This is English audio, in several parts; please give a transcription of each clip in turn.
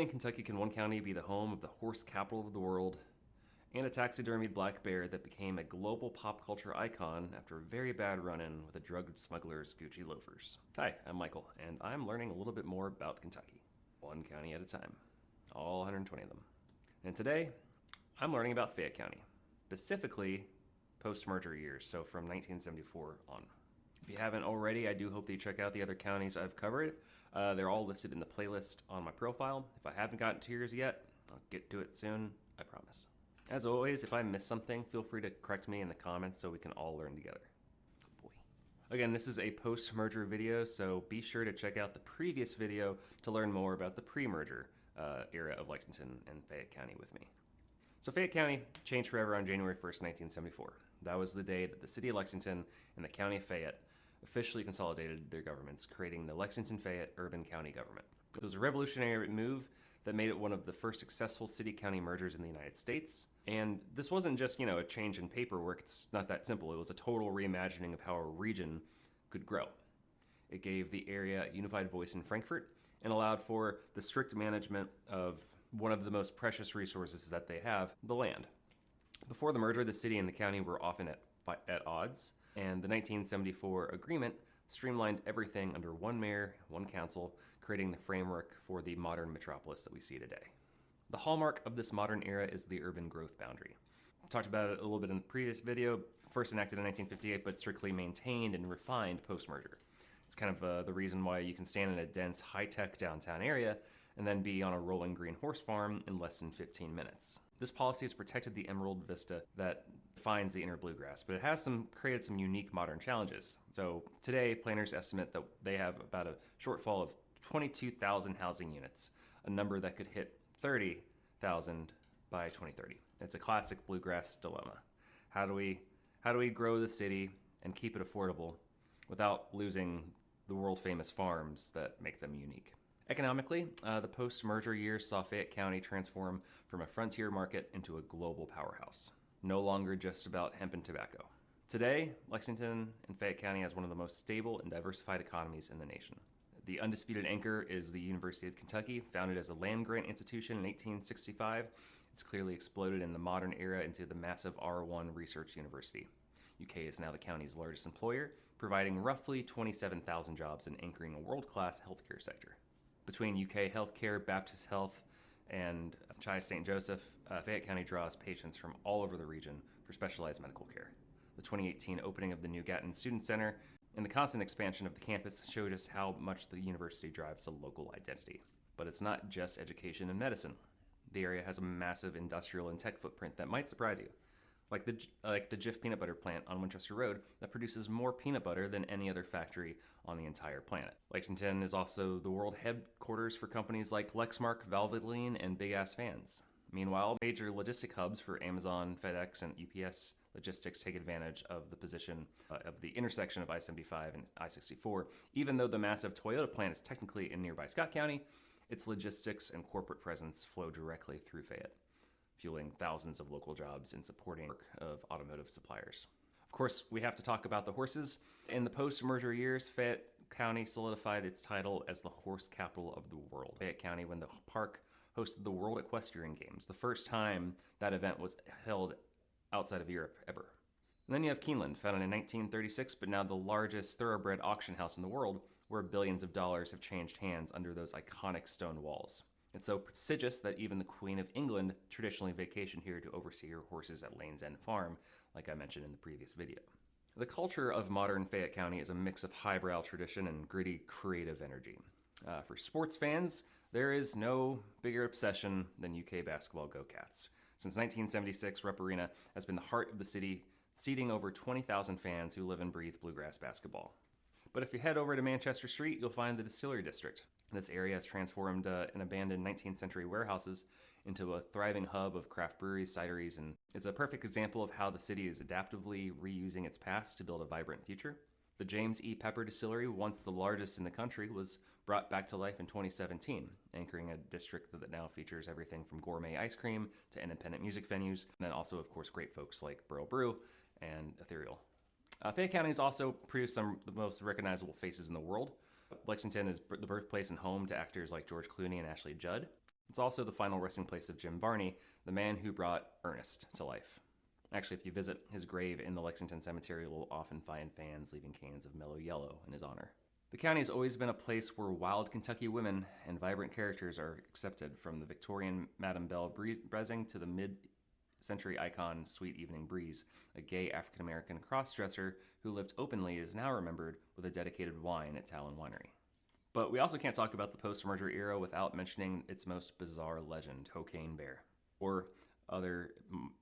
Only in Kentucky can one county be the home of the horse capital of the world and a taxidermied black bear that became a global pop culture icon after a very bad run-in with a drug smuggler's Gucci loafers. Hi, I'm Michael, and I'm learning a little bit more about Kentucky, one county at a time, all 120 of them. And today, I'm learning about Fayette County, specifically post-merger years, so from 1974 on. If you haven't already, I do hope that you check out the other counties I've covered. They're all listed in the playlist on my profile. If I haven't gotten to yours yet, I'll get to it soon, I promise. As always, if I miss something, feel free to correct me in the comments so we can all learn together. Good boy. Again, this is a post-merger video, so be sure to check out the previous video to learn more about the pre-merger era of Lexington and Fayette County with me. So Fayette County changed forever on January 1st, 1974. That was the day that the city of Lexington and the county of Fayette officially consolidated their governments, creating the Lexington-Fayette Urban County government. It was a revolutionary move that made it one of the first successful city-county mergers in the United States. And this wasn't just, a change in paperwork. It's not that simple. It was a total reimagining of how a region could grow. It gave the area a unified voice in Frankfort and allowed for the strict management of one of the most precious resources that they have, the land. Before the merger, the city and the county were often at odds, and the 1974 agreement streamlined everything under one mayor, one council, creating the framework for the modern metropolis that we see today. The hallmark of this modern era is the urban growth boundary. I talked about it a little bit in the previous video, first enacted in 1958, but strictly maintained and refined post-merger. It's kind of the reason why you can stand in a dense, high-tech downtown area and then be on a rolling green horse farm in less than 15 minutes. This policy has protected the emerald vista that defines the inner bluegrass, but it has created some unique modern challenges. So today, planners estimate that they have about a shortfall of 22,000 housing units, a number that could hit 30,000 by 2030. It's a classic bluegrass dilemma. How do we grow the city and keep it affordable without losing the world-famous farms that make them unique? Economically, the post-merger years saw Fayette County transform from a frontier market into a global powerhouse, no longer just about hemp and tobacco. Today, Lexington and Fayette County has one of the most stable and diversified economies in the nation. The undisputed anchor is the University of Kentucky, founded as a land-grant institution in 1865. It's clearly exploded in the modern era into the massive R1 research university. UK is now the county's largest employer, providing roughly 27,000 jobs and anchoring a world-class healthcare sector. Between UK Healthcare, Baptist Health, and Chi St. Joseph, Fayette County draws patients from all over the region for specialized medical care. The 2018 opening of the new Gatton Student Center and the constant expansion of the campus showed us how much the university drives a local identity. But it's not just education and medicine. The area has a massive industrial and tech footprint that might surprise you. Like the Jif peanut butter plant on Winchester Road that produces more peanut butter than any other factory on the entire planet. Lexington is also the world headquarters for companies like Lexmark, Valvoline, and Big Ass Fans. Meanwhile, major logistic hubs for Amazon, FedEx, and UPS logistics take advantage of the position of the intersection of I-75 and I-64. Even though the massive Toyota plant is technically in nearby Scott County, its logistics and corporate presence flow directly through Fayette, fueling thousands of local jobs and supporting work of automotive suppliers. Of course, we have to talk about the horses. In the post-merger years, Fayette County solidified its title as the horse capital of the world. Fayette County, when the park hosted the World Equestrian Games, the first time that event was held outside of Europe ever. And then you have Keeneland, founded in 1936, but now the largest thoroughbred auction house in the world, where billions of dollars have changed hands under those iconic stone walls. It's so prestigious that even the Queen of England traditionally vacationed here to oversee her horses at Lane's End Farm, like I mentioned in the previous video. The culture of modern Fayette County is a mix of highbrow tradition and gritty, creative energy. For sports fans, there is no bigger obsession than UK basketball Go Cats. Since 1976, Rupp Arena has been the heart of the city, seating over 20,000 fans who live and breathe bluegrass basketball. But if you head over to Manchester Street, you'll find the Distillery District. This area has transformed an abandoned 19th century warehouses into a thriving hub of craft breweries, cideries, and is a perfect example of how the city is adaptively reusing its past to build a vibrant future. The James E. Pepper Distillery, once the largest in the country, was brought back to life in 2017, anchoring a district that now features everything from gourmet ice cream to independent music venues, and then also, of course, great folks like Burl Brew and Ethereal. Fayette County has also produced some of the most recognizable faces in the world. Lexington is the birthplace and home to actors like George Clooney and Ashley Judd. It's also the final resting place of Jim Varney, the man who brought Ernest to life. Actually, if you visit his grave in the Lexington Cemetery, you'll often find fans leaving cans of mellow yellow in his honor. The county has always been a place where wild Kentucky women and vibrant characters are accepted, from the Victorian Madame Belle Brezing to the mid-century icon Sweet Evening Breeze. A gay African-American cross-dresser who lived openly is now remembered with a dedicated wine at Talon Winery. But we also can't talk about the post-merger era without mentioning its most bizarre legend, Cocaine Bear. Or other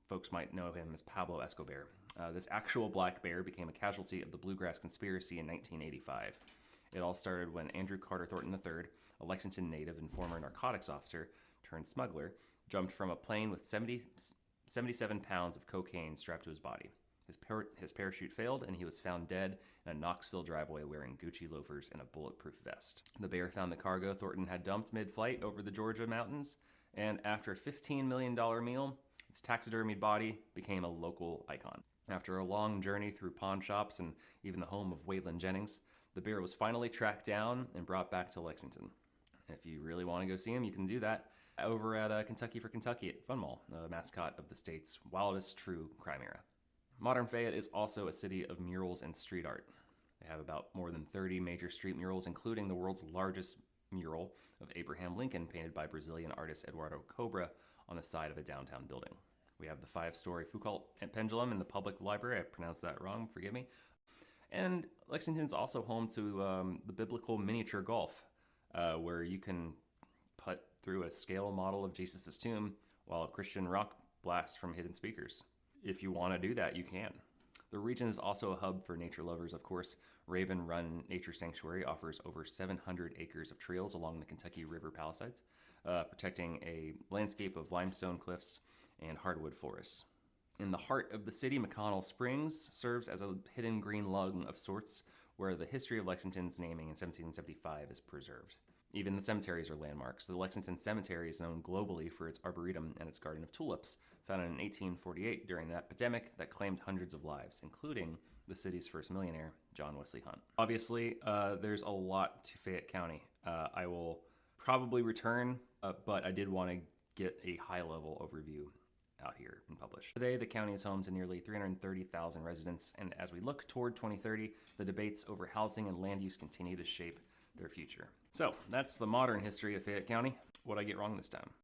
folks might know him as Pablo Escobar. This actual black bear became a casualty of the Bluegrass Conspiracy in 1985. It all started when Andrew Carter Thornton III, a Lexington native and former narcotics officer turned smuggler, jumped from a plane with 77 pounds of cocaine strapped to his body. His parachute failed, and he was found dead in a Knoxville driveway wearing Gucci loafers and a bulletproof vest. The bear found the cargo Thornton had dumped mid-flight over the Georgia mountains, and after a $15 million meal, its taxidermied body became a local icon. After a long journey through pawn shops and even the home of Waylon Jennings, the bear was finally tracked down and brought back to Lexington. If you really want to go see him, you can do that over at Kentucky for Kentucky at Fun Mall, the mascot of the state's wildest true crime era. Modern Fayette is also a city of murals and street art. They have about more than 30 major street murals, including the world's largest mural of Abraham Lincoln painted by Brazilian artist Eduardo Cobra on the side of a downtown building. We have the 5-story Foucault pendulum in the public library. I pronounced that wrong, forgive me. And Lexington's also home to the biblical miniature golf, where you can putt through a scale model of Jesus' tomb while a Christian rock blasts from hidden speakers. If you want to do that, you can. The region is also a hub for nature lovers, of course. Raven Run Nature Sanctuary offers over 700 acres of trails along the Kentucky River Palisades, protecting a landscape of limestone cliffs and hardwood forests. In the heart of the city, McConnell Springs serves as a hidden green lung of sorts, where the history of Lexington's naming in 1775 is preserved. Even the cemeteries are landmarks. The Lexington Cemetery is known globally for its arboretum and its garden of tulips, founded in 1848 during an epidemic that claimed hundreds of lives, including the city's first millionaire, John Wesley Hunt. Obviously, there's a lot to Fayette County. I will probably return, but I did want to get a high-level overview out here and published. Today, the county is home to nearly 330,000 residents, and as we look toward 2030, the debates over housing and land use continue to shape their future. So, that's the modern history of Fayette County. What'd I get wrong this time?